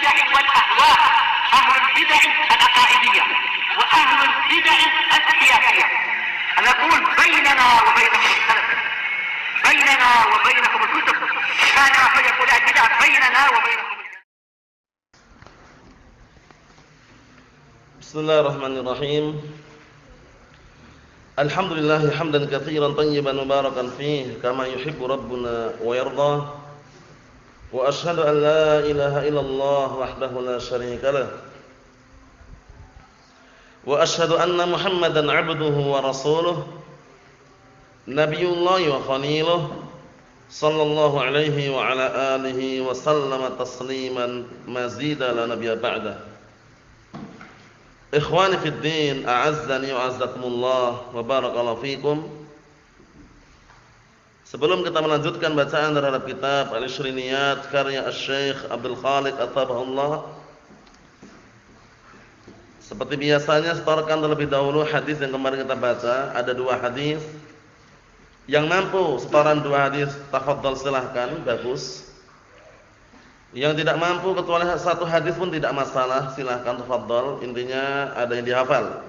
البدع والأهواء، أهل البدع العقائدية وأهل البدع السياسية. نقول بيننا وبينكم السلف، بيننا وبينكم الكتب، كان فيقول البدع بيننا وبينكم. بسم الله الرحمن الرحيم. الحمد لله حمدا كثيرا طيبا مباركا فيه كما يحب ربنا ويرضى. وأشهد أن لا إله إلا الله وحده لا شريك له. وأشهد أن محمدا عبده ورسوله نبي الله وخليله صلى الله عليه وعلى آله وسلم تسليما مزيدا لا نبي بعده. Ikhwani fid din, a'azzani wa a'azzakumullah wa barakallahu fikum. Sebelum kita melanjutkan bacaan terhadap kitab Al-Ishriniyat karya Asy-Syaikh Abdul Khaliq At-Tabahullah, seperti biasanya setorkan terlebih dahulu hadis yang kemarin kita baca. Ada 2 hadis. Yang mampu setoran 2 hadis, tafadhal silahkan, bagus. Yang tidak mampu kecuali 1 hadis pun tidak masalah, silahkan tafadhal. Intinya ada yang dihafal.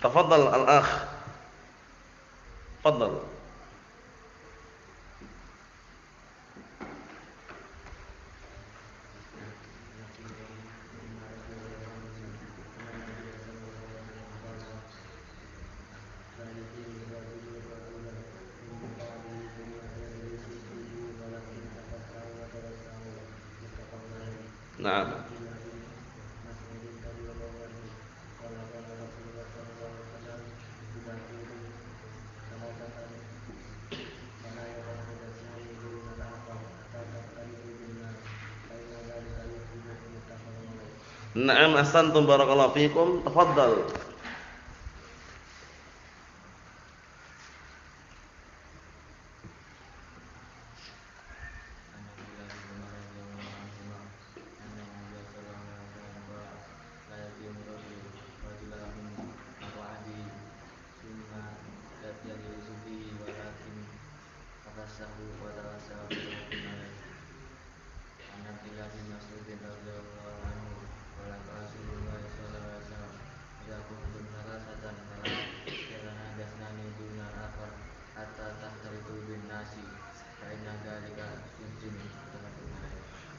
Tafadhal al-akh. Tafadhal. Naam. Naam, ahsantum barakallahu fikum. Tafadhal.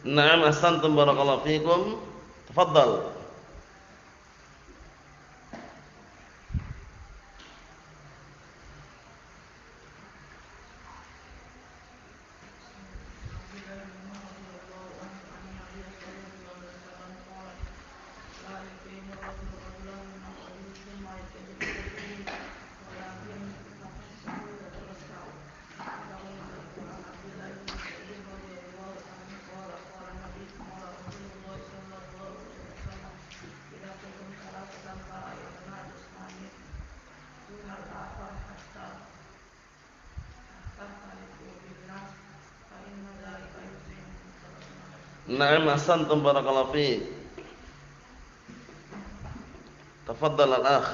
Naam, ahsantum barakallahu fikum. Tafadhal. Naam, ahsantum barakallahu fiik. Tafadhal al-akh.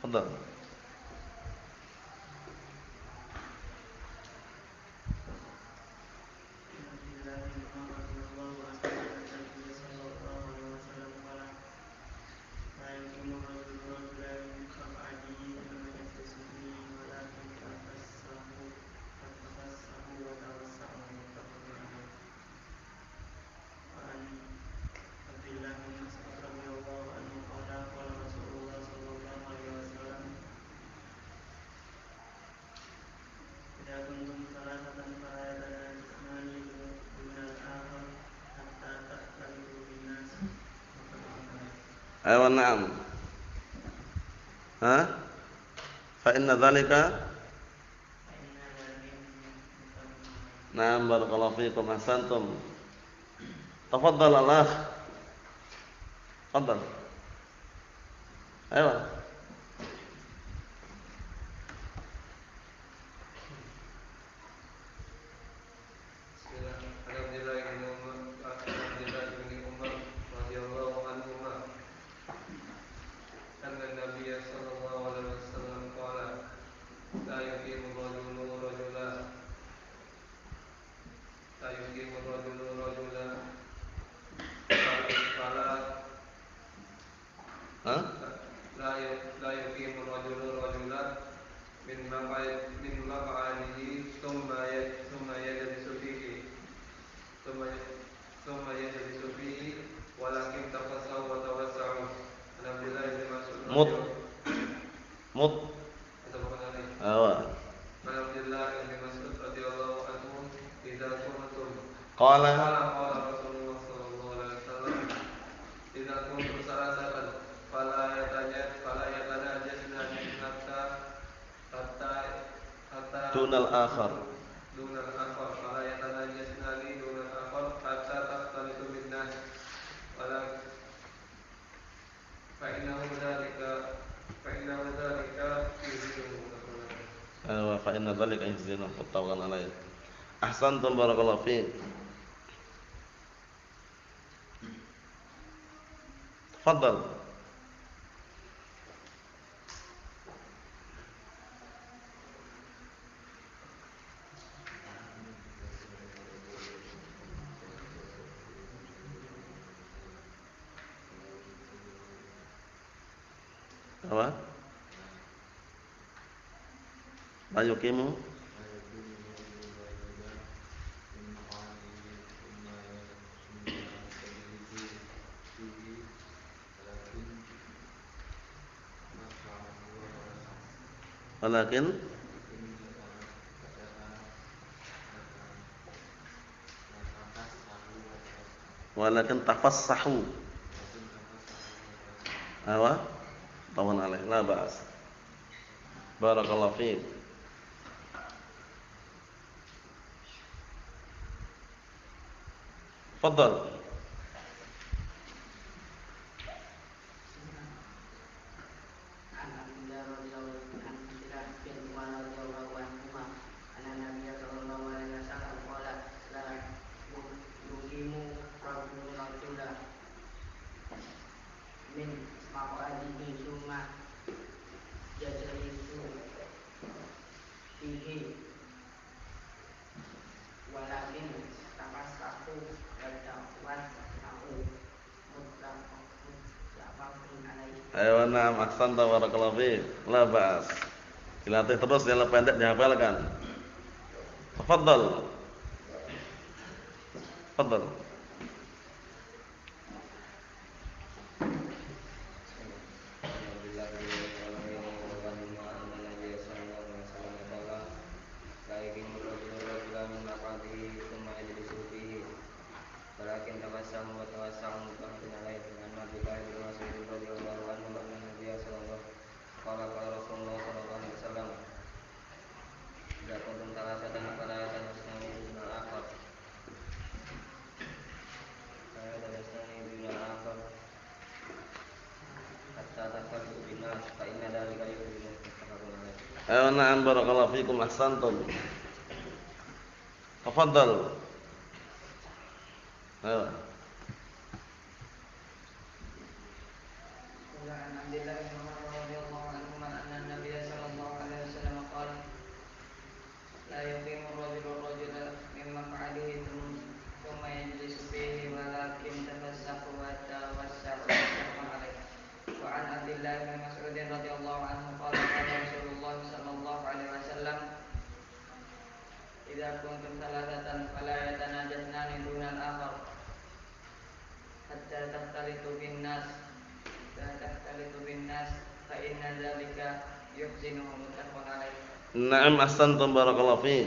Tafadhal. Ayo, na'am. Ha? Fa inna dzalika. Na'am, barakallahu fiikum, ahsantum. Tafadhal al-akh. Tafadhal. Ayo. mut mut awa qala dunal akhar. Fa inna dzalika yahzinu muttafaqun alaih. Ahsantum barakallahu fiik. Tafadhal. Apa? La yuqimu walakin tafassahu. Apa? Tawon alaih, la ba'as. Barakallahu fiik. Fadhal. Ayo na'am ahsanta barakallahu fiik. La ba'as. Dilatih terus yang pendek dihafalkan. Tafadhal. Tafadhal. Ayo na'am barakallahu fikum ahsantum. Tafadhal. Ayo. Na'am ahsantum barakallahu fiik.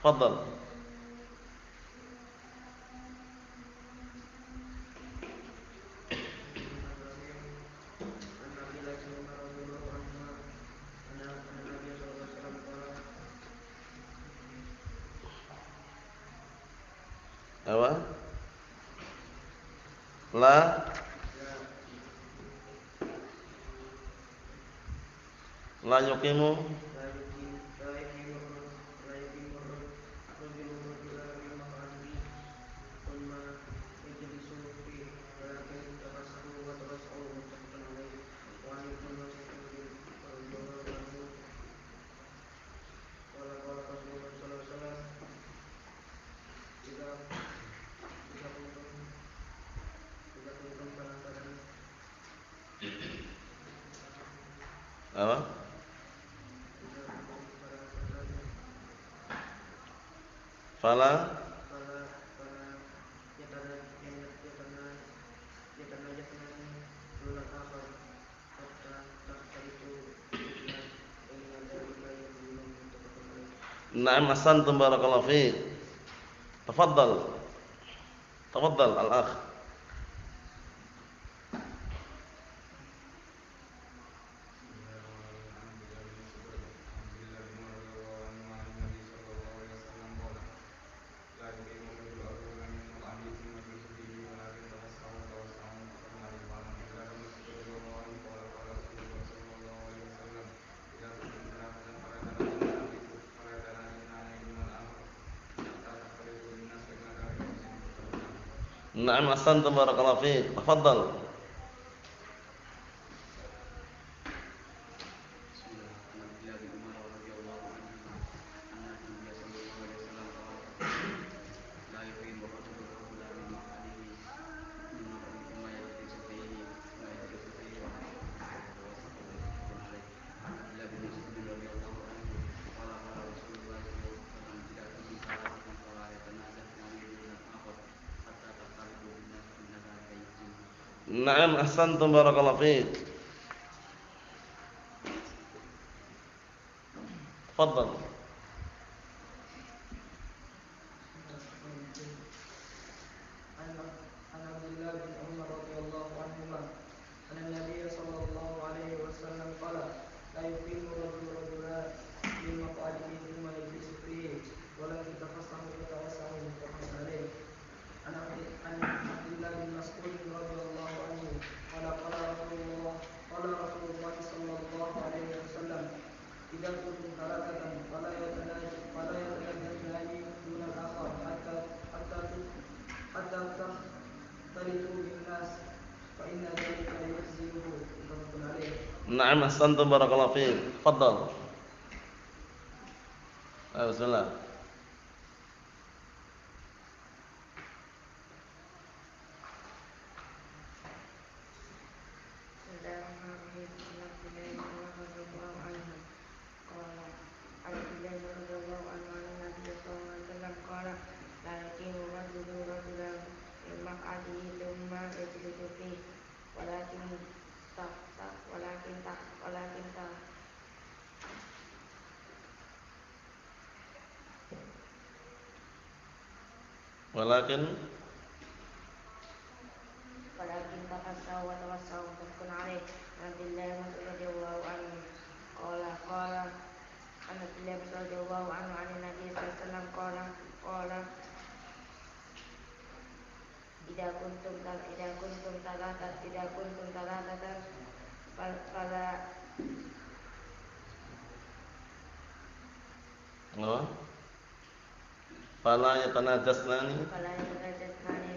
Tafadhal. Apa? La yuqimu apa? Fala Na'am ahsantum barakallahu fiik. Tafadhal. Tafadhal al-akh. Na'am ahsantum barakallahu fiik. Tafadhal. Na'am ahsantum barakallahu fiik. Tafadhal. عن عبد الله بن عمر رضي الله عنهما أن النبي صلى الله عليه وسلم قال لا يقيم الرجل رجلا في مقعده ثم يجلس فيه ولكن تفسحوا وتوسعوا متفق عليه. عن عبد الله بن مسعود رضي الله عنه قال قال رسول الله صلى الله عليه وسلم إذا كنتم ثلاثة فلا يتناجى اثنان دون الآخر حتى تختلطوا بالناس فإن ذلك يحزنه متفق عليه. Na'am ahsantum barakallahu fiik. Tafadhal. Bismillah. Walakin tafassahu wa tawassahu muttafaqun alaih. An Abdillah bin Mas'ud radhiyallahu anhu qala an Abdillah bin Mas'ud radhiyallahu anhu an Nabi sallallahu alaihi wasallam qala idza kuntum thalathatan fala fala yatanajasnani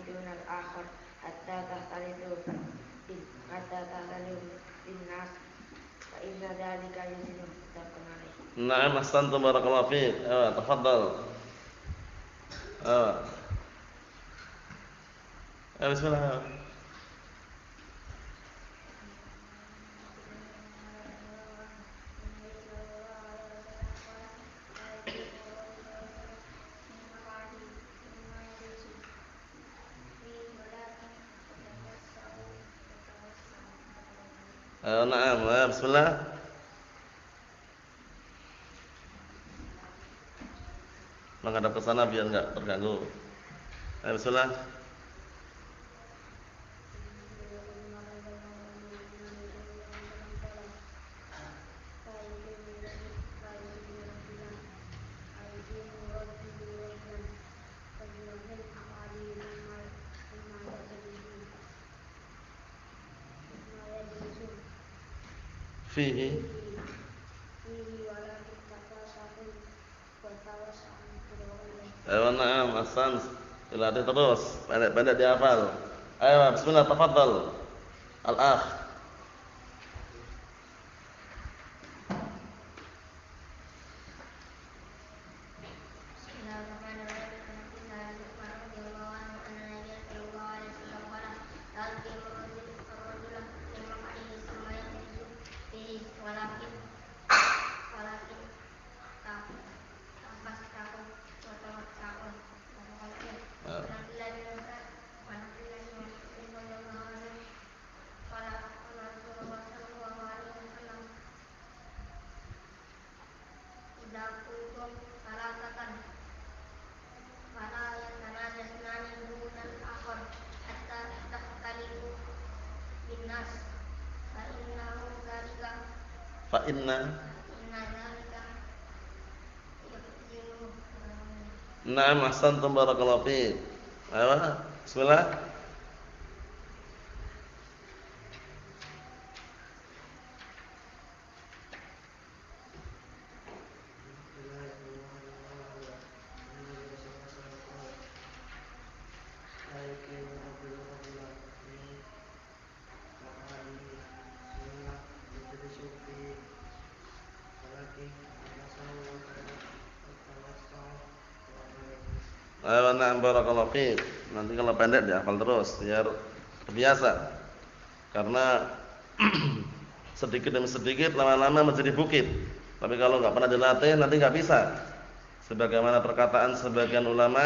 dunal akhar hatta tahtalitu bin nas fa inna dzalika yuzinu muttafaqun alaih. Na'am ahsantum barakallahu fiik. Tafadhal. Bismillah. Na'am, bismillah. Menghadap ke sana biar enggak terganggu. Bismillah. Fihi na'am ahsan. Dilatih terus, pendek-pendek dihafal. Ayo, bismillah, tafadhal. Al-akh. linnas fa innahu dzalika Fa inna. inna dzalika yaqdiru Na'am, ahsantum barakallahu fiik. Ayo, bismillah. Ayo, na'am barakallahu fiik. Nanti kalau pendek dihafal terus biar terbiasa. Karena sedikit demi sedikit lama-lama menjadi bukit. Tapi kalau enggak pernah dilatih nanti enggak bisa. Sebagaimana perkataan sebagian ulama,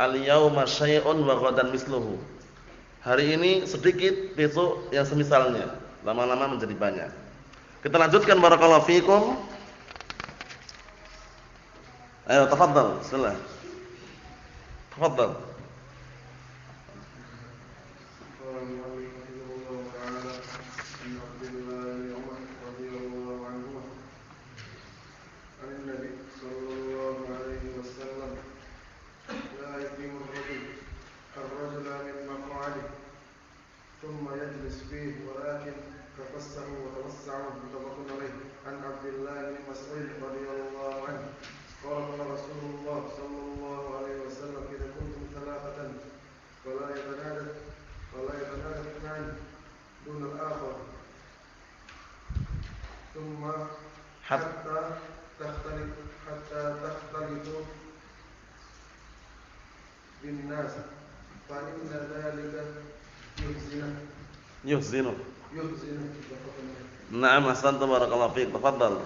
al-yauma syai'un wa ghadan misluhu. Hari ini sedikit, besok yang semisalnya. Lama-lama menjadi banyak. Kita lanjutkan barakallahu fiikum. Ayo, tafadhal. Bismillah. Tafadhal. ثم يجلس فيه ولكن تفسه وتوسعه متفق عليه عن عبد الله بن مسعود رضي الله عنه قال رسول الله صلى الله عليه وسلم إذا كنتم ثلاثة فلا يتنادى اثنان دون الآخر ثم حتى تختلطوا بالناس فإن ذلك Yuhzinu. يحزن. Na'am, ahsantum barakallahu fiik. Tafadhal.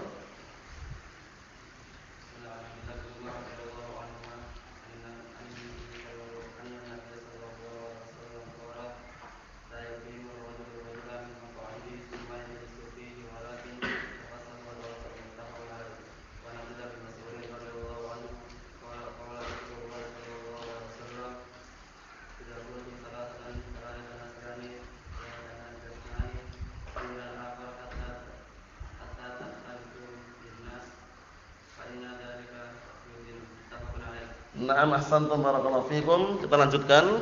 Na'am, ahsantum barakallahu fikum. Kita lanjutkan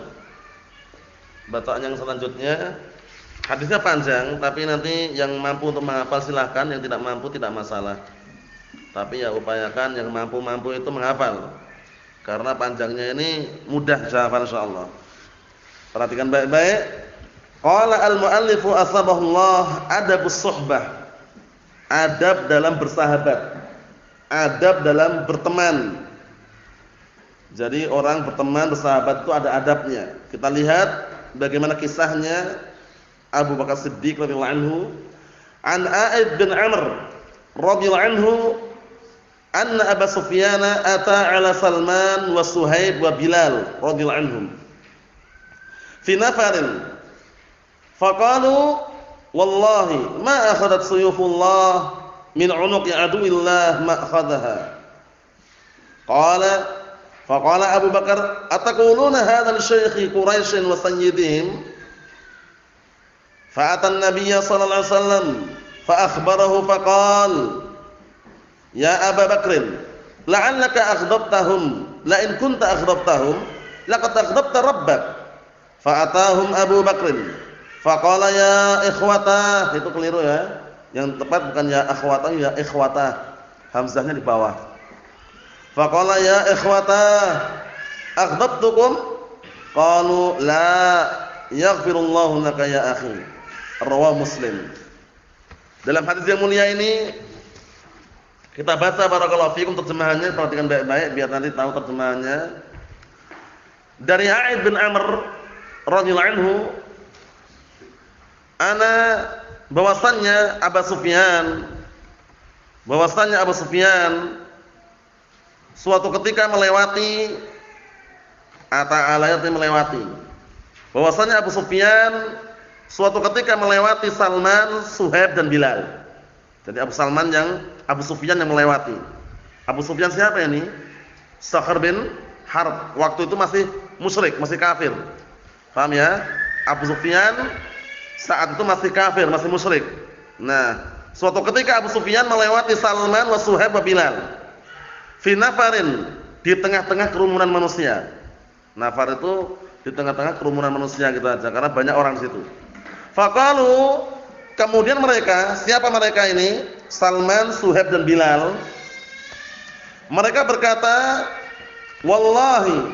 bacaan yang selanjutnya. Hadisnya panjang, tapi nanti yang mampu untuk menghafal silahkan, yang tidak mampu tidak masalah. Tapi ya upayakan yang mampu-mampu itu menghafal. Karena panjangnya ini mudah dihafal insyaallah. Perhatikan baik-baik. Qala al-muallifu asbahullah adabus suhbah. Adab dalam bersahabat. Adab dalam berteman. Jadi orang berteman, bersahabat itu ada adabnya. Kita lihat bagaimana kisahnya Abu Bakar Siddiq radhiyallahu anhu. An A'id bin Amr radhiyallahu anhu anna Abu Sufyan ata ala Salman wa Suhaib wa Bilal radhiyallahu anhum fi nafarin faqalu wallahi ma akhadat suyufullah min unuqi aduwillah ma akhadhaha. Qala faqala Abu Bakar ataquluna hadzal syaikh Quraisy wa sayyidihim fa'atan nabiyya sallallahu alaihi wasallam fa akhbarahu faqala ya Abu Bakr la'allaka aghdabtahum la in kunta aghdabtahum laqad aghdabta rabbak fa'atahum Abu Bakr faqala ya ikhwata, itu keliru ya, yang tepat bukan ya akhwata, ya ikhwata, hamzahnya di bawah. Faqala ya ikhwata aghdabtukum qalu la yaghfirullahu laka ya akhi, rawahu Muslim. Dalam hadis yang mulia ini kita baca barakallahu fikum terjemahannya, perhatikan baik-baik biar nanti tahu terjemahannya. Dari A'id bin Amr radhiyallahu anhu bahwasannya Abu Sufyan suatu ketika melewati bahwasannya Abu Sufyan suatu ketika melewati Salman, Suhaib dan Bilal. Jadi Abu Sufyan yang melewati. Abu Sufyan siapa ini? Sakhar bin Harb. Waktu itu masih musyrik, masih kafir. Paham ya? Abu Sufyan Saat itu masih kafir, masih musyrik. Nah, suatu ketika Abu Sufyan melewati Salman wa Suhaib wa Bilal fi nafarin, di tengah-tengah kerumunan manusia. Nafar itu di tengah-tengah kerumunan manusia gitu aja, karena banyak orang di situ. Faqalu, kemudian mereka, siapa mereka ini? Salman, Suhaib dan Bilal. Mereka berkata, wallahi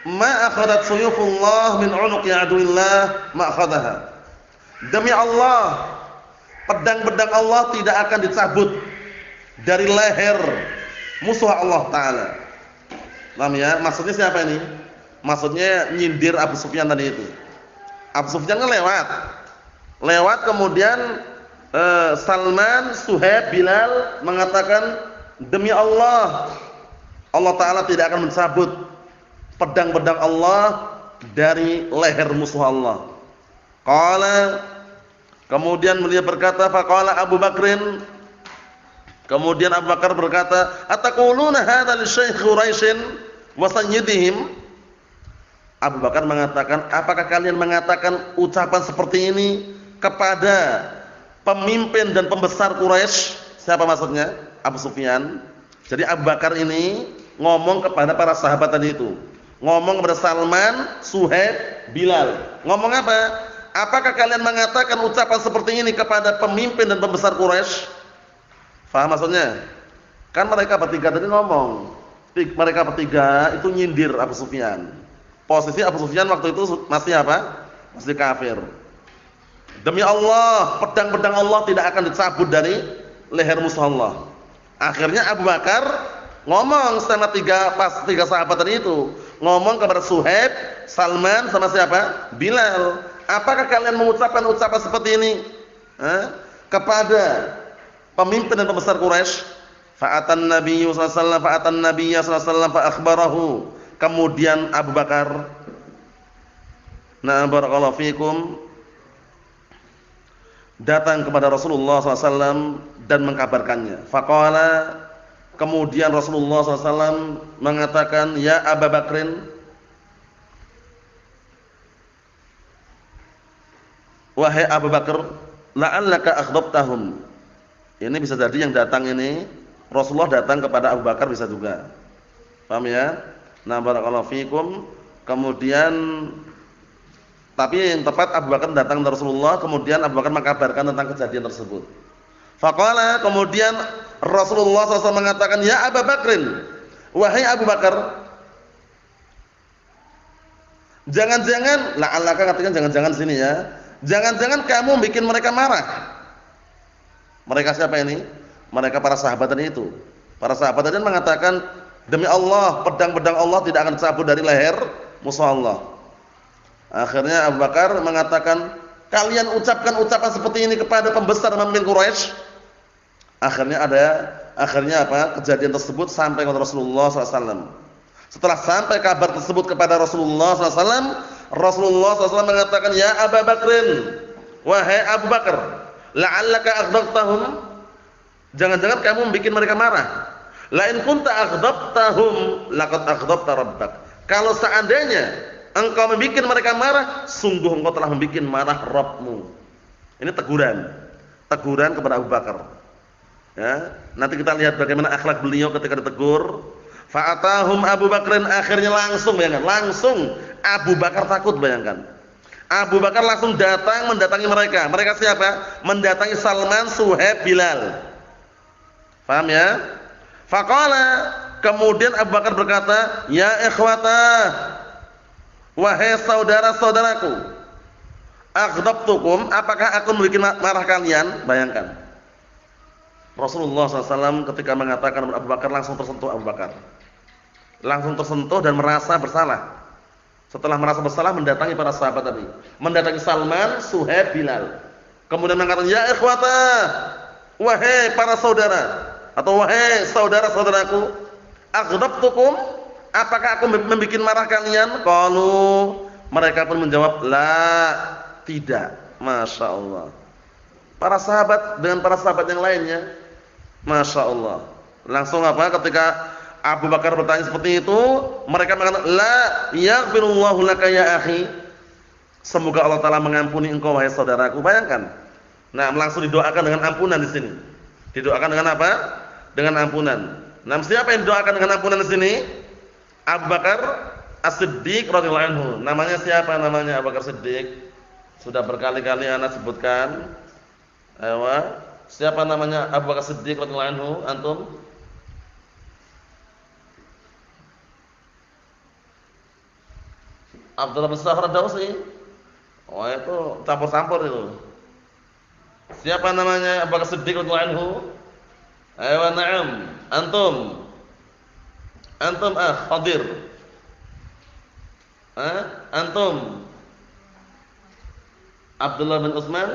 ma akhadat suyufullah min unuqi aduillah ma akhadaha. Demi Allah, pedang-pedang Allah tidak akan dicabut dari leher musuh Allah Ta'ala. Paham ya? Maksudnya siapa ini? Maksudnya nyindir Abu Sufyan tadi itu. Abu Sufyan kan lewat kemudian Salman, Suhaib, Bilal mengatakan, demi Allah, Allah Ta'ala tidak akan mencabut pedang-pedang Allah dari leher musuh Allah. Qala, kemudian beliau berkata, faqala Abu Bakrin, kemudian Abu Bakar berkata, ataquluna hadza li Syekh Quraisy wa sayyidihim? Abu Bakar mengatakan, apakah kalian mengatakan ucapan seperti ini kepada pemimpin dan pembesar Quraisy? Siapa maksudnya? Abu Sufyan. Jadi Abu Bakar ini ngomong kepada para sahabat tadi itu. Ngomong kepada Salman, Suhaib, Bilal. Ngomong apa? Apakah kalian mengatakan ucapan seperti ini kepada pemimpin dan pembesar Quraisy? Faham maksudnya? Kan mereka bertiga tadi ngomong. Mereka bertiga itu nyindir Abu Sufyan. Posisi Abu Sufyan waktu itu masih apa? Masih kafir. Demi Allah, pedang-pedang Allah tidak akan dicabut dari leher musuh Allah. Akhirnya Abu Bakar ngomong sama tiga sahabat tadi itu. Ngomong kepada Suhaib, Salman sama siapa? Bilal. Apakah kalian mengucapkan ucapan seperti ini kepada pemimpin dan pembesar Quraisy? Fa'atan Nabi sallallahu alaihi wasallam fa akhbarahu. Kemudian Abu Bakar, na barakallahu fikum, datang kepada Rasulullah SAW dan mengkabarkannya. Faqala, kemudian Rasulullah SAW mengatakan, ya Abu Bakrin, wahai Abu Bakar, la'allaka akhdabtahum. Ini bisa jadi yang datang ini Rasulullah datang kepada Abu Bakar, bisa juga. Paham ya? Nah, barakallahu fikum. Kemudian tapi yang tepat Abu Bakar datang kepada Rasulullah, kemudian Abu Bakar mengkabarkan tentang kejadian tersebut. Faqala, kemudian Rasulullah SAW mengatakan, ya Abu Bakrin, wahai Abu Bakar, jangan-jangan, la'allaka katakan jangan-jangan sini ya, jangan-jangan kamu bikin mereka marah. Mereka siapa ini? Mereka para sahabat tadi itu. Para sahabat tadi mengatakan, demi Allah, pedang-pedang Allah tidak akan cabut dari leher musuh Allah. Akhirnya Abu Bakar mengatakan, kalian ucapkan ucapan seperti ini kepada pembesar pemimpin Quraisy. Akhirnya apa? Kejadian tersebut sampai kepada Rasulullah SAW. Setelah sampai kabar tersebut kepada Rasulullah SAW, Rasulullah SAW mengatakan, ya Abu Bakrin, wahai Abu Bakar, la'allaka aghdabtahum, jangan-jangan kamu bikin mereka marah. La in kunta aghdabtahum laqad aghdabta rabbak. Kalau seandainya engkau membuat mereka marah, sungguh engkau telah membuat marah Rabbmu. Ini teguran kepada Abu Bakar. Ya, nanti kita lihat bagaimana akhlak beliau ketika ditegur. Fa'atahum Abu Bakrin, akhirnya langsung Abu Bakar takut, bayangkan. Abu Bakar langsung mendatangi mereka. Mereka siapa? Mendatangi Salman, Suhaib, Bilal. Paham ya? Faqala, kemudian Abu Bakar berkata, ya ikhwata, wahai saudara-saudaraku, aghdabtukum, apakah aku membuat marah kalian? Bayangkan, Rasulullah SAW ketika mengatakan Abu Bakar, langsung tersentuh Abu Bakar, langsung tersentuh dan merasa bersalah. Setelah merasa bersalah, mendatangi para sahabat tadi, mendatangi Salman, Suhaib, Bilal, kemudian mengatakan, ya ikhwata, wahai para saudara, atau wahai saudara-saudaraku, aghdabtukum, apakah aku membuat marah kalian? Qalu, mereka pun menjawab, la, tidak. Masya Allah. Para sahabat dengan para sahabat yang lainnya, Masya Allah, langsung apa? Ketika Abu Bakar bertanya seperti itu, mereka mengatakan, la yaghfirullahu laka ya akhi, Semoga Allah Taala mengampuni engkau wahai saudaraku. Bayangkan. Nah, langsung didoakan dengan ampunan di sini. Didoakan dengan apa? Dengan ampunan. Nah, siapa yang didoakan dengan ampunan di sini? Abu Bakar As-Siddiq radhiyallahu anhu. Namanya siapa namanya Abu Bakar Siddiq? Sudah berkali-kali ana sebutkan. Ayo. Siapa namanya Abu Bakar Siddiq radhiyallahu anhu? Antum? Abdullah bin Sakhr ad-Dawsi. Oh, itu campur-campur itu. Siapa namanya Abu Bakar Siddiq radhiyallahu anhu? Ayo, na'am. Antum. Antum Khadir. Antum Abdullah bin Utsman.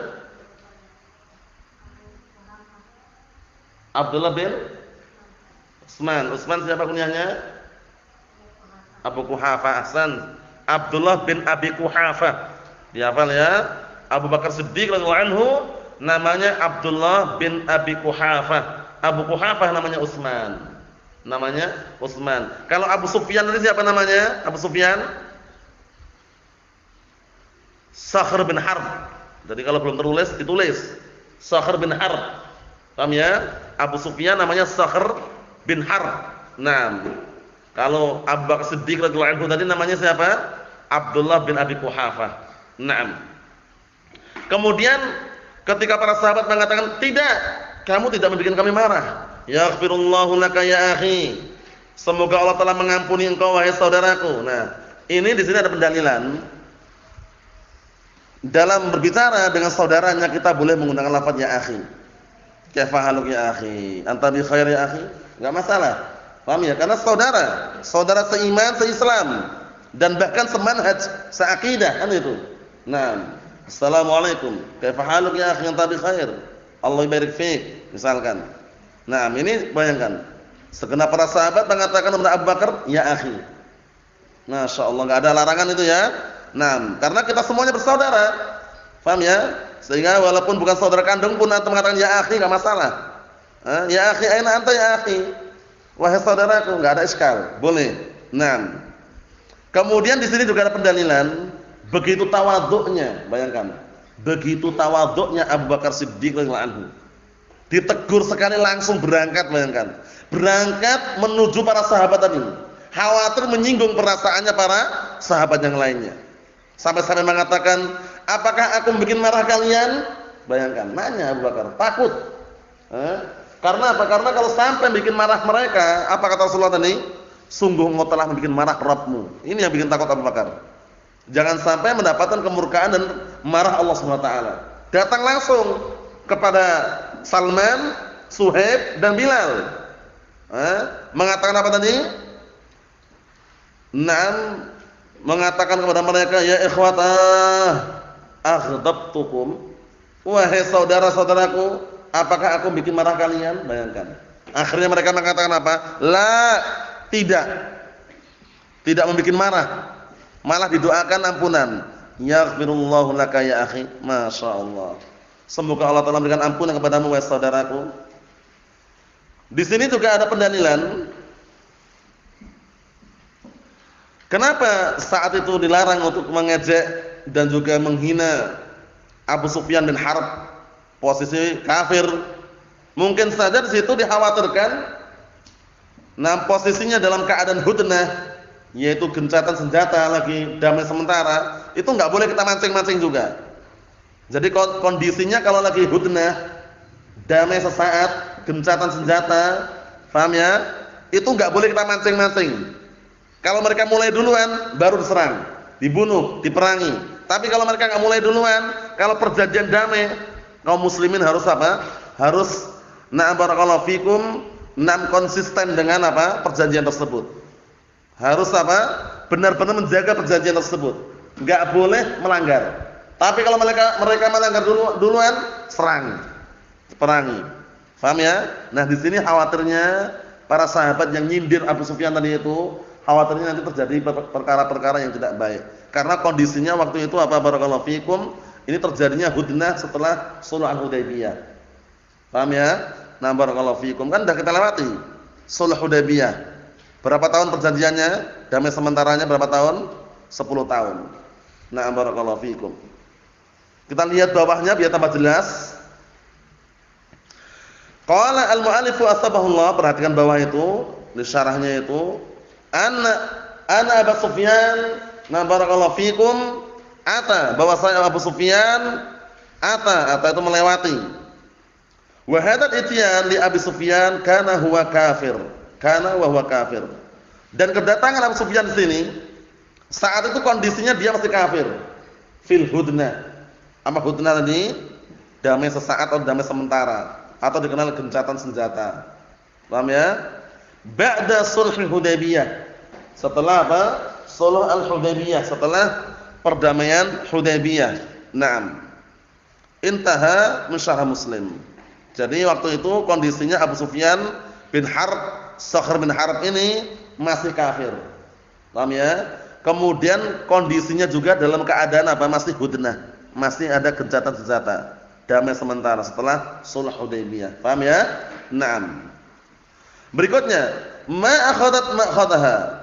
Abdullah bin Utsman. Utsman siapa kunyahnya? Abu Quhafah. Ahsan. Abdullah bin Abi Quhafah. Dihafal ya. Abu Bakar Siddiq radhiyallahu anhu namanya Abdullah bin Abi Quhafah. Abu Quhafah namanya Utsman. Namanya Utsman. Kalau Abu Sufyan tadi siapa namanya? Abu Sufyan Sakhr bin Harb. Jadi kalau belum tertulis ditulis Sakhr bin Harb. Paham ya? Abu Sufyan namanya Sakhr bin Harb. Nah, kalau Abu Bakar Siddiq radhiyallahu anhu tadi namanya siapa? Abdullah bin Abi Quhafah. Naam. Kemudian ketika para sahabat mengatakan, "Tidak, kamu tidak membuat kami marah." Yaghfirullahu laka ya akhi. Semoga Allah Taala mengampuni engkau wahai saudaraku. Nah, ini di sini ada pendalilan. Dalam berbicara dengan saudaranya kita boleh menggunakan lafaz ya akhi. Kaifa haluk ya akhi? Anta bi khair ya akhi? Enggak masalah. Paham ya? Karena saudara seiman, seislam dan bahkan semanhaj, seakidah kan itu. Nah, assalamualaikum. Kaifa haluk ya akhi? Anta bi khair? Allah barik fiik, misalkan. Nah, ini bayangkan. Segenap para sahabat mengatakan kepada Abu Bakar, ya akhi. Masya Allah, enggak ada larangan itu ya. Nah, karena kita semuanya bersaudara. Paham ya? Sehingga walaupun bukan saudara kandung pun antum mengatakan ya akhi enggak masalah. Ya akhi, aina anta ya akhi? Wahai saudaraku, enggak ada iskal. Boleh. Nah. Kemudian di sini juga ada pendalilan begitu tawadhu'nya, bayangkan. Begitu tawadhu'nya Abu Bakar Siddiq radhiyallahu anhu. Ditegur sekali langsung berangkat, bayangkan. Berangkat menuju para sahabat tadi. Khawatir menyinggung perasaannya para sahabat yang lainnya. Sampai-sampai mengatakan, apakah aku bikin marah kalian? Bayangkan, nanya Abu Bakar, takut. Karena apa? Karena kalau sampai bikin marah mereka, apa kata Rasulullah tadi? Sungguh engkau telah membuat marah Rabbmu. Ini yang bikin takut Abu Bakar. Jangan sampai mendapatkan kemurkaan dan marah Allah SWT. Datang langsung kepada Salman, Suhaib, dan Bilal. Mengatakan apa tadi? Naam, mengatakan kepada mereka, ya ikhwatah, aghdabtukum. Wahai saudara-saudaraku, apakah aku bikin marah kalian? Bayangkan. Akhirnya mereka mengatakan apa? La, tidak. Tidak membuat marah. Malah didoakan ampunan. Yaghfirullahu laka ya akhi. Masya Allah. Semoga Allah Taala memberikan ampunan kepadamu wahai saudaraku. Di sini juga ada pendalilan. Kenapa saat itu dilarang untuk mengejek dan juga menghina Abu Sufyan bin Harb, posisi kafir? Mungkin saja di situ dikhawatirkan, nah posisinya dalam keadaan hudnah, yaitu gencatan senjata lagi damai sementara, itu nggak boleh kita mancing-mancing juga. Jadi kondisinya kalau lagi hudnah, damai sesaat, gencatan senjata, paham ya? Itu nggak boleh kita mancing-mancing. Kalau mereka mulai duluan, baru diserang, dibunuh, diperangi. Tapi kalau mereka nggak mulai duluan, kalau perjanjian damai, kaum muslimin harus apa? Harus na'am barakallahu fikum, konsisten dengan apa? Perjanjian tersebut. Harus apa? Benar-benar menjaga perjanjian tersebut. Nggak boleh melanggar. Tapi kalau mereka melanggar duluan, serang, perangi. Paham ya? Nah, di sini khawatirnya para sahabat yang nyindir Abu Sufyan tadi itu, khawatirnya nanti terjadi perkara-perkara yang tidak baik. Karena kondisinya waktu itu apa barakallahu fikum, ini terjadinya hudnah setelah Sulh Hudaybiyah. Paham ya? Nah, barakallahu fikum, kan sudah kita lewati Sulh Hudaybiyah. Berapa tahun perjanjiannya? Damai sementaranya berapa tahun? 10 tahun. Na'am barakallahu fikum. Kita lihat bawahnya biar tambah jelas. Qala al-mu'allifu asbahullah, perhatikan bawah itu, di syarahnya itu, ana Abu Sufyan, na barakallahu fikum, bahwa saya Abu Sufyan, itu melewati. Wa hadzal ityan li Abi Sufyan kana huwa kafir. Dan kedatangan Abu Sufyan di sini saat itu kondisinya dia masih kafir. Fil hudnah. Apa hudnah tadi? Damai sesaat atau damai sementara, atau dikenal gencatan senjata. Paham ya? Ba'da sulh Hudaybiyah. Setelah apa? Sulh al-Hudaybiyah, setelah perdamaian Hudaybiyah. Naam. Intaha min syarah Muslim. Jadi waktu itu kondisinya Abu Sufyan bin Harb, Sakhr bin Harb ini masih kafir. Paham ya? Kemudian kondisinya juga dalam keadaan apa? Masih hudnah. Masih ada gencatan senjata. Damai sementara setelah sulh Hudaybiyah. Paham ya? Naam. Berikutnya, ma akhadaha.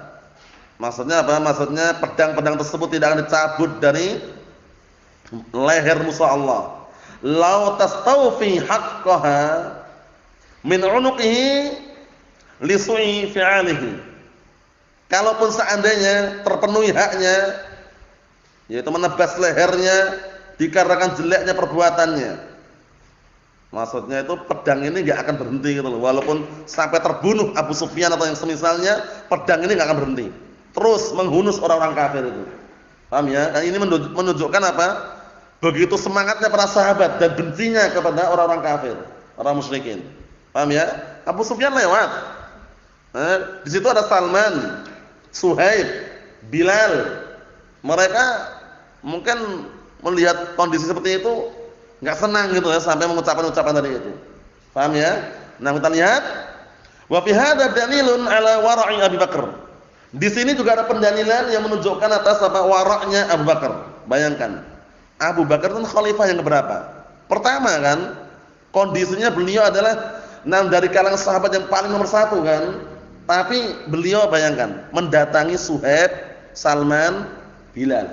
Maksudnya apa? Maksudnya pedang-pedang tersebut tidak akan dicabut dari leher musuh Allah. Lau tastawfi haqqaha min unuqihi li su'i fi'alihi. Kalaupun seandainya terpenuhi haknya, yaitu menebas lehernya dikarenakan jeleknya perbuatannya. Maksudnya itu pedang ini enggak akan berhenti gitu loh. Walaupun sampai terbunuh Abu Sufyan atau yang semisalnya, pedang ini enggak akan berhenti. Terus menghunus orang-orang kafir itu. Paham ya? Nah, ini menunjukkan apa? Begitu semangatnya para sahabat dan bencinya kepada orang-orang kafir, orang musyrikin. Paham ya? Abu Sufyan lewat. Di situ ada Salman, Suhaib, Bilal. Mereka mungkin melihat kondisi seperti itu enggak senang gitu ya, sampai mengucapkan ucapan tadi itu. Paham ya? Nah, kita lihat wa fi hadza dalilun ala wara'i Abi Bakar. Di sini juga ada pendalilan yang menunjukkan atas apa waraknya Abu Bakar. Bayangkan, Abu Bakar itu khalifah yang keberapa? Pertama kan, kondisinya beliau adalah dari kalangan sahabat yang paling nomor 1 kan. Tapi beliau bayangkan mendatangi Suhaib, Salman, Bilal.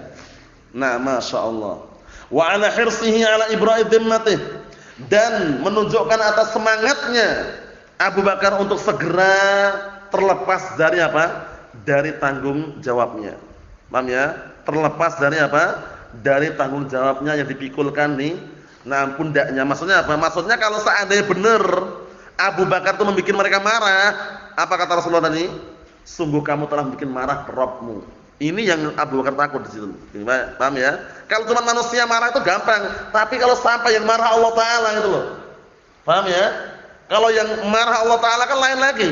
Nah, Masya Allah. Wa ala hirsihi ala ibra'i dhimmatih. Dan menunjukkan atas semangatnya Abu Bakar untuk segera terlepas dari apa? Dari tanggung jawabnya. Paham ya? Terlepas dari apa? Dari tanggung jawabnya yang dipikulkan nih pundaknya. Maksudnya apa? Maksudnya kalau seandainya benar Abu Bakar itu membuat mereka marah, apa kata Rasulullah tadi? Sungguh kamu telah membuat marah Rabbmu. Ini yang Abu Bakar takut di situ. Paham ya? Kalau cuma manusia marah itu gampang, tapi kalau sampai yang marah Allah Taala itu loh. Paham ya? Kalau yang marah Allah Taala kan lain lagi.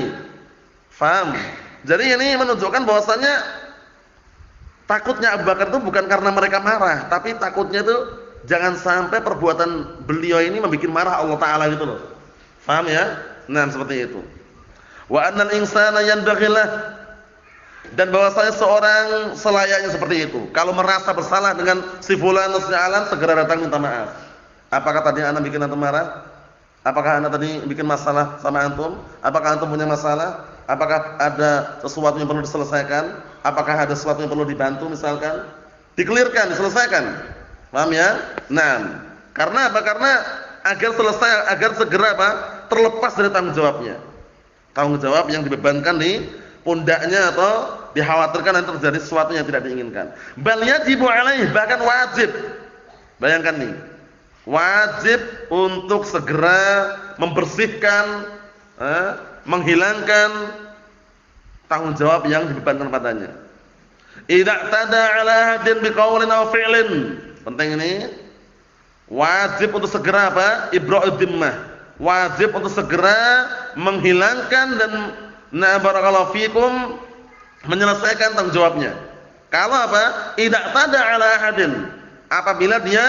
Paham? Jadi ini menunjukkan bahwasanya takutnya Abu Bakar itu bukan karena mereka marah, tapi takutnya itu jangan sampai perbuatan beliau ini membuat marah Allah Taala gitu loh. Paham ya? Nah, seperti itu. Wa annal insana yanbaghi lah, dan bahwasanya seorang selayaknya seperti itu. Kalau merasa bersalah dengan si fulan atau si alan, segera datang minta maaf. Apakah tadi anak bikin antum marah? Apakah anak tadi bikin masalah sama antum? Apakah antum punya masalah? Apakah ada sesuatu yang perlu diselesaikan? Apakah ada sesuatu yang perlu dibantu misalkan? Dikelirkan, diselesaikan. Paham ya? Nah, karena apa? Karena agar selesai, agar segera apa? Terlepas dari tanggung jawabnya. Tanggung jawab yang dibebankan di pundaknya atau dikhawatirkan nanti terjadi sesuatu yang tidak diinginkan. Bal yajibu alaih, bahkan wajib. Bayangkan nih. Wajib untuk segera membersihkan, menghilangkan tanggung jawab yang dibebankan padanya. Idza tada ala hadin biqaulin aw fi'lin. Penting ini. Wajib untuk segera apa? Ibra'ud dhimmah. Wajib untuk segera menghilangkan dan barakallahu fikum menyelesaikan tanggung jawabnya. Kalau apa? Idza tada ala hadin. Apabila dia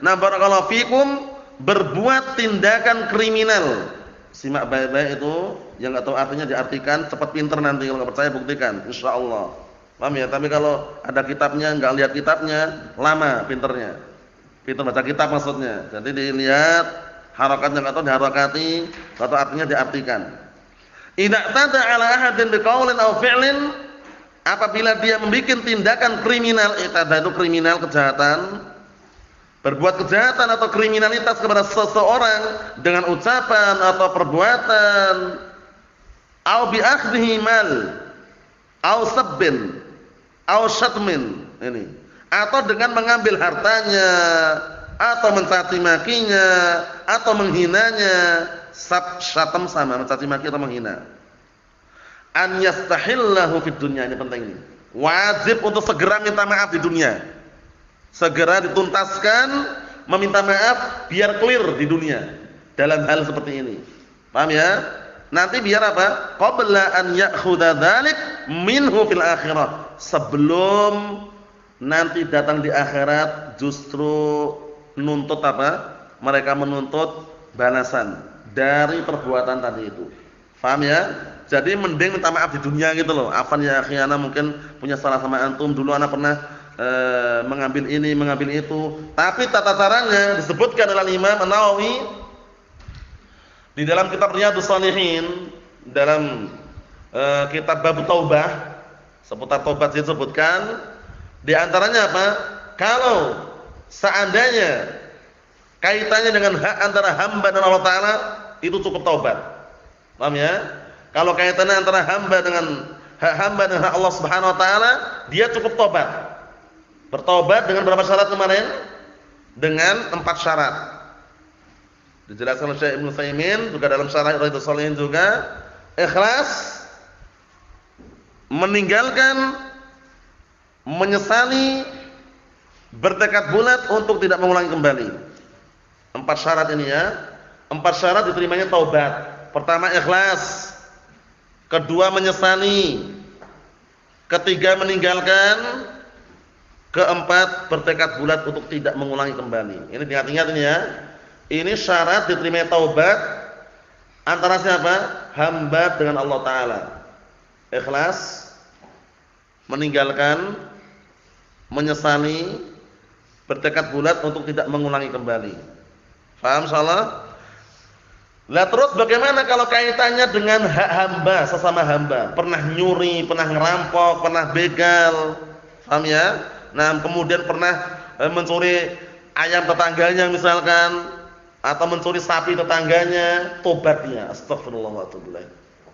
barakallahu fikum berbuat tindakan kriminal. Simak baik-baik itu, yang enggak tahu artinya diartikan, cepat pinter nanti, kalau enggak percaya buktikan, insyaallah. Paham ya? Tapi kalau ada kitabnya enggak lihat kitabnya, lama pinternya. Pinter baca kitab maksudnya. Jadi dilihat harakatnya enggak tahu diharakati, atau artinya diartikan. Idza tada ala ahadin biqaulin aw fi'lin, apabila dia membuat tindakan kriminal, itu kriminal, kejahatan, berbuat kejahatan atau kriminalitas kepada seseorang dengan ucapan atau perbuatan, au bi akhdhihi mal, au sabbin, au syatmin, ini, atau dengan mengambil hartanya, atau mencaci makinya, atau menghinanya. Syatam sama, mencaci maki atau menghina. An yastahillahu fid dunya, ini penting ini. Wajib untuk segera minta maaf di dunia. Segera dituntaskan meminta maaf biar clear di dunia dalam hal seperti ini. Paham ya? Nanti biar apa? Qabla an ya'khudha dzalik minhu fil akhirah. Sebelum nanti datang di akhirat justru nuntut apa? Mereka menuntut balasan dari perbuatan tadi itu. Paham ya? Jadi mending minta maaf di dunia gitu loh. Afan ya akhi, ana mungkin punya salah sama antum, dulu ana pernah mengambil ini, mengambil itu. Tapi tata caranya disebutkan oleh Imam An-Nawawi di dalam kitab Riyadhus Shalihin, dalam kitab Bab Taubah, seputar taubat disebutkan. Di antaranya apa? Kalau seandainya kaitannya dengan hak antara hamba dan Allah Ta'ala, itu cukup taubat. Paham ya? Kalau kaitannya antara hamba dengan hak hamba dan hak Allah Subhanahu Wa Ta'ala, dia cukup taubat. Bertaubat dengan berapa syarat kemarin? Dengan 4 syarat. Dijelaskan oleh Syekh Ibnu Utsaimin juga dalam syarah Riyadhus Shalihin juga. Ikhlas, meninggalkan, menyesali, bertekad bulat untuk tidak mengulangi kembali. 4 syarat ini ya. 4 syarat diterimanya taubat. Pertama ikhlas, kedua menyesali, ketiga meninggalkan, keempat bertekad bulat untuk tidak mengulangi kembali. Ini diingat-ingat ini ya. Ini syarat diterimanya taubat antara siapa? Hamba dengan Allah Ta'ala. Ikhlas, meninggalkan, menyesali, bertekad bulat untuk tidak mengulangi kembali. Paham insyaallah? Lah terus bagaimana kalau kaitannya dengan hak hamba, sesama hamba? Pernah nyuri, pernah ngerampok, pernah begal. Paham ya? Nah, kemudian pernah mencuri ayam tetangganya misalkan, atau mencuri sapi tetangganya, tobat dia. Astagfirullah wa atubu ilaih.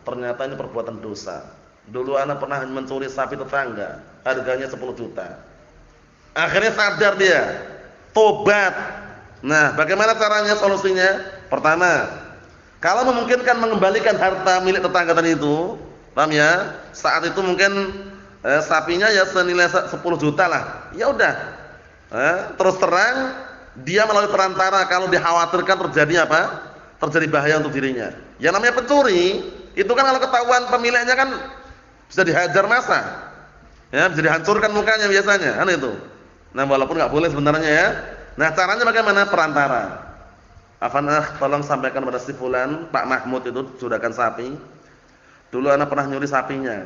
Ternyata ini perbuatan dosa. Dulu anak pernah mencuri sapi tetangga, harganya 10 juta. Akhirnya sadar dia, tobat. Nah, bagaimana caranya, solusinya? Pertama, kalau memungkinkan mengembalikan harta milik tetangga tadi itu, paham ya? Saat itu mungkin sapinya ya senilai 10 juta lah. Ya udah. Terus terang dia melalui perantara kalau dikhawatirkan terjadi apa? Terjadi bahaya untuk dirinya. Yang namanya pencuri, itu kan kalau ketahuan pemiliknya kan bisa dihajar massa. Ya, bisa dihancurkan mukanya biasanya, kan itu. Nah, walaupun enggak boleh sebenarnya ya. Nah, caranya bagaimana? Perantara. Afanah, tolong sampaikan pada si fulan, Pak Mahmud itu juragan sapi. Dulu anak pernah nyuri sapinya.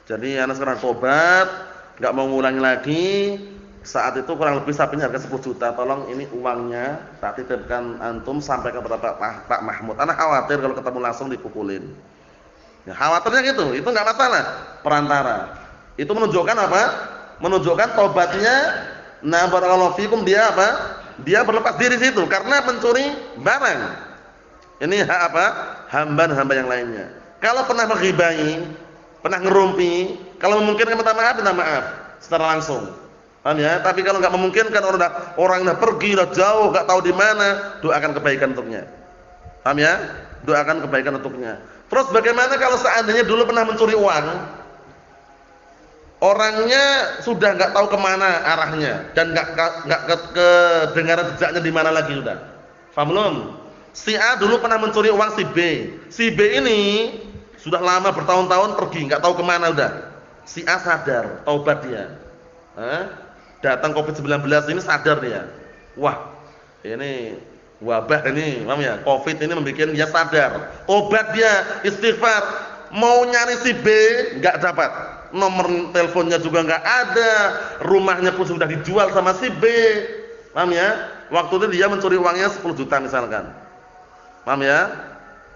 Jadi anak sekarang tobat, enggak mau ngulangi lagi. Saat itu kurang lebih sapinya harga 10 juta. Tolong ini uangnya tak titipkan antum sampaikan kepada Pak Mahmud. Anak khawatir kalau ketemu langsung dipukulin. Ya, khawatirnya gitu. Itu enggak masalah. Perantara. Itu menunjukkan apa? Menunjukkan tobatnya. Nah, barakallahu fikum, dia apa? Dia berlepas diri situ karena mencuri barang. Ini hak apa? Hamba dan hamba yang lainnya. Kalau pernah menghibai, pernah ngerumpi, kalau memungkinkan minta maaf secara langsung. Paham ya? Tapi kalau enggak memungkinkan, orang udah pergi, udah jauh, enggak tahu di mana, doakan kebaikan untuknya. Paham ya? Doakan kebaikan untuknya. Terus bagaimana kalau seandainya dulu pernah mencuri uang? Orangnya sudah enggak tahu kemana arahnya dan enggak kedengaran jejaknya di mana lagi sudah. Paham belum? Si A dulu pernah mencuri uang si B. Si B ini sudah lama bertahun-tahun pergi, enggak tahu kemana udah. Si A sadar, taubat dia. Datang Covid-19 ini sadar dia. Wah, ini wabah ini, paham ya? Covid ini membuat dia sadar. Taubat dia, istighfar. Mau nyari si B enggak dapat. Nomor teleponnya juga enggak ada, rumahnya pun sudah dijual sama si B. Paham ya? Waktu itu dia mencuri uangnya 10 juta misalkan. Paham ya?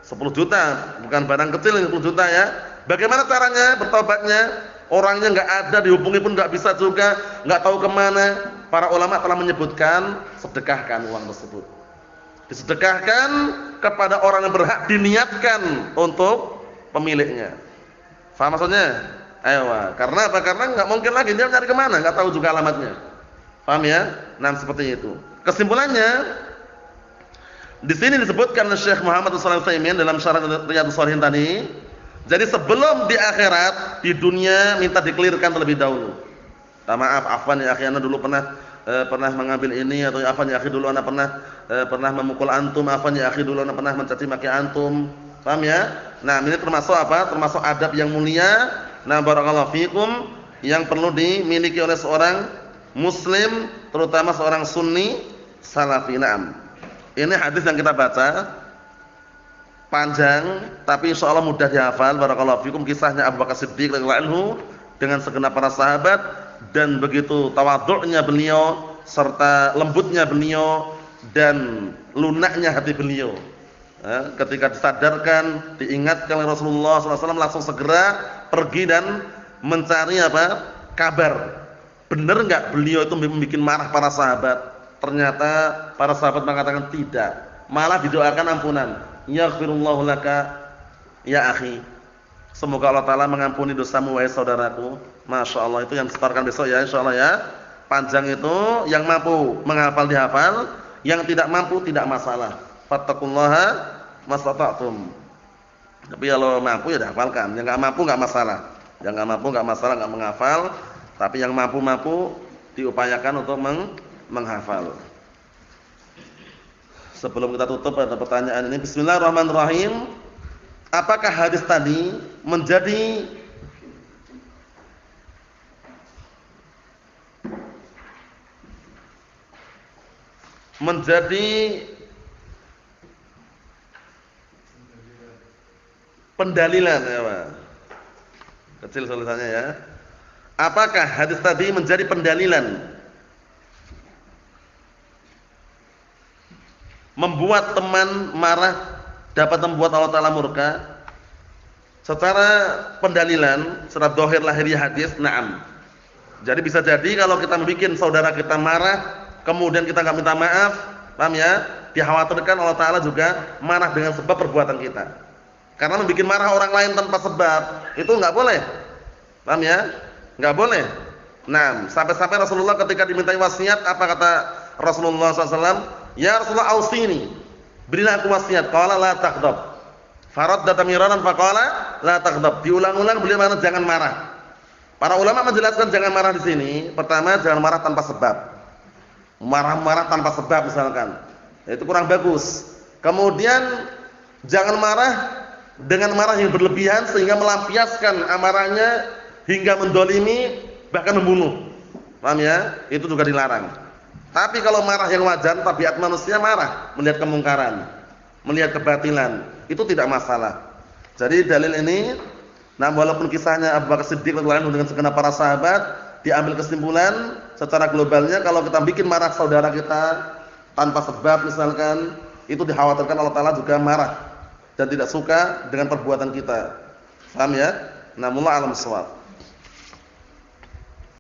10 juta, bukan barang kecil ini 10 juta ya. Bagaimana caranya bertobatnya? orangnya nggak ada, dihubungi pun nggak bisa juga, nggak tahu kemana. Para ulama telah menyebutkan sedekahkan uang tersebut. Disedekahkan kepada orang yang berhak, diniatkan untuk pemiliknya. Faham maksudnya? Ayo, karena apa? Karena nggak mungkin lagi dia nyari kemana, nggak tahu juga alamatnya. Paham ya? Nah, seperti itu. Kesimpulannya, di sini disebutkan oleh Syekh Muhammad Shalih Al-Utsaimin dalam Syarah Riyadhus Shalihin tadi. Jadi sebelum di akhirat, di dunia minta dikelirkan terlebih dahulu. Maaf, afwan ya akhi, ana dulu pernah mengambil ini, atau afwan ya akhi dulu ana pernah memukul antum, afwan ya akhi dulu ana pernah mencaci maki antum. Paham ya? Nah, ini termasuk apa? Termasuk adab yang mulia. Nah, barakallahu fikum, yang perlu dimiliki oleh seorang muslim, terutama seorang sunni salafi. Naam. Ini hadis yang kita baca panjang, tapi insyaallah mudah dihafal. Barakallahu fikum, kisahnya Abu Bakar Siddiq radhiyallahu anhu dengan segenap para sahabat, dan begitu tawadhu'nya beliau serta lembutnya beliau dan lunaknya hati beliau. Ketika disadarkan, diingatkan oleh Rasulullah SAW, langsung segera pergi dan mencari apa? Kabar. Benar enggak beliau itu membuat marah para sahabat? Ternyata para sahabat mengatakan tidak. Malah didoakan ampunan. Yaghfirullahu laka ya akhi. Semoga Allah Ta'ala mengampuni dosamu wahai saudaraku. Masya Allah, itu yang disetorkan besok ya, insya Allah ya. Panjang itu, yang mampu menghafal dihafal, yang tidak mampu tidak masalah. Fattaqullaha mastata'tum. Tapi kalau mampu ya dihafalkan, yang enggak mampu enggak masalah. Yang enggak mampu enggak masalah, enggak menghafal, tapi yang mampu diupayakan untuk menghafal. Sebelum kita tutup ada pertanyaan ini. Bismillahirrahmanirrahim. Apakah hadis tadi menjadi pendalilan ya, Pak? Kecil tulisannya ya. Apakah hadis tadi menjadi pendalilan membuat teman marah dapat membuat Allah Ta'ala murka? Secara pendalilan, secara zahir lahiriah hadis, na'am. Jadi bisa jadi kalau kita membuat saudara kita marah, kemudian kita enggak minta maaf, paham ya? Dikhawatirkan Allah Ta'ala juga marah dengan sebab perbuatan kita. Karena membuat marah orang lain tanpa sebab, itu enggak boleh. Paham ya? Enggak boleh. Nah, sampai-sampai Rasulullah ketika dimintai wasiat, apa kata Rasulullah SAW? Ya Rasulullah ausini, berilah aku wasiat. Qala la taghdab. Faradda miraran faqala la taghdab. Diulang-ulang beliau mengatakan jangan marah. Para ulama menjelaskan jangan marah di sini. Pertama, jangan marah tanpa sebab. Marah-marah tanpa sebab misalkan, itu kurang bagus. Kemudian jangan marah dengan marah yang berlebihan sehingga melampiaskan amarahnya hingga mendolimi bahkan membunuh. Paham ya? Itu juga dilarang. Tapi kalau marah yang wajar, tabiat manusia marah melihat kemungkaran, melihat kebatilan, itu tidak masalah. Jadi dalil ini, nah walaupun kisahnya Abu Bakar Siddiq radhiyallahu anhu dengan segenap para sahabat, diambil kesimpulan secara globalnya kalau kita bikin marah saudara kita tanpa sebab misalkan, itu dikhawatirkan Allah Ta'ala juga marah dan tidak suka dengan perbuatan kita. Paham ya? Nah, mullah alam shawab.